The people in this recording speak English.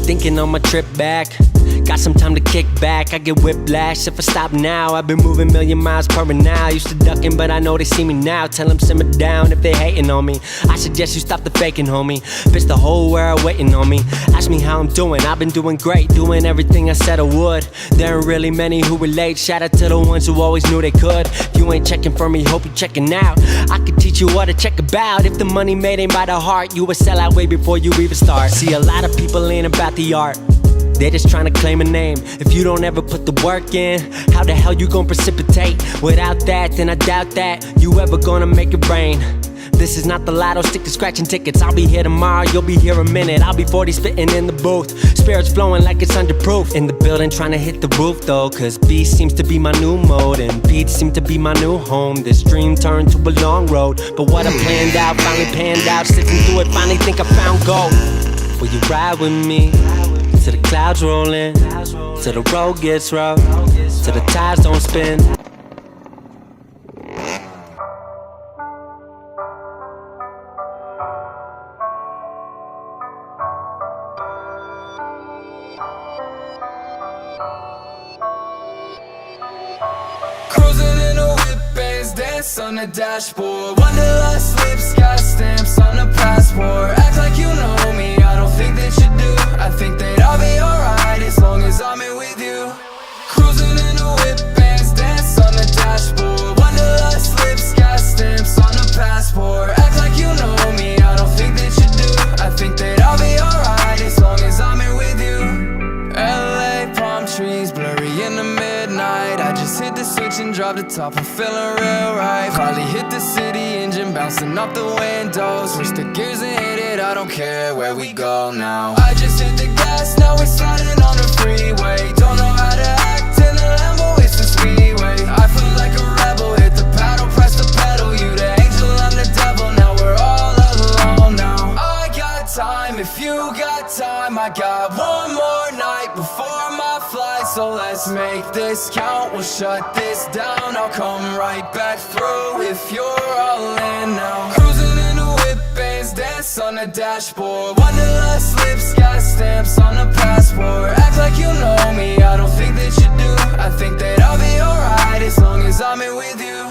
thinking on my trip back. Got some time to kick back, I get whiplash if I stop now. I've been moving million miles per hour. Used to ducking, but I know they see me now. Tell them simmer down if they hating on me. I suggest you stop the faking, homie. Bitch, the whole world waiting on me. Ask me how I'm doing, I've been doing great. Doing everything I said I would. There ain't really many who relate. Shout out to the ones who always knew they could. If you ain't checking for me, hope you checking out. I could teach you what to check about. If the money made ain't by the heart, you would sell out way before you even start. See, a lot of people ain't about the art. They just tryna claim a name. If you don't ever put the work in, how the hell you gon' precipitate? Without that, then I doubt that you ever gonna make it rain. This is not the lotto, stick to scratching tickets. I'll be here tomorrow, you'll be here a minute. I'll be 40 spitting in the booth. Spirits flowing like it's under proof. In the building trying to hit the roof though, cause B seems to be my new mode and beats seem to be my new home. This dream turned to a long road, but what I planned out finally panned out. Sifting through it, finally think I found gold. Will you ride with me? Till the clouds rolling, till the road gets rough, till the tires don't spin. Cruising in a whip, bands dance on the dashboard. Wanderlust lips got stamps on the passport. Act like you know me, I don't think that you do. I think that I'll be alright as long as I'm in with you. Cruising in a whip, bands dance on the dashboard. Wanderlust lips got stamps on the passport. Act like you know me, I don't think that you do. I think that I'll be alright as long as I'm in with you. LA palm trees blurry in the midnight. I just hit the switch and dropped the top, I'm feeling real right. Finally hit the city, engine bouncing off the windows. Switch the gears and hit it, I don't care where we go now. I just hit the gas, now we're sliding on the freeway. Don't know how to act in the Lambo, it's the speedway. I feel like a rebel, hit the paddle, press the pedal. You the angel, I'm the devil, now we're all alone now. I got time, if you got time. I got one more night before my flight, so let's make this count. We'll shut this down, I'll come right back through if you're all in now. Cruising in a whip, bands dance on the dashboard. Wanderlust lips got stamps on the passport. Act like you know me, I don't think that you do. I think that I'll be alright as long as I'm in with you.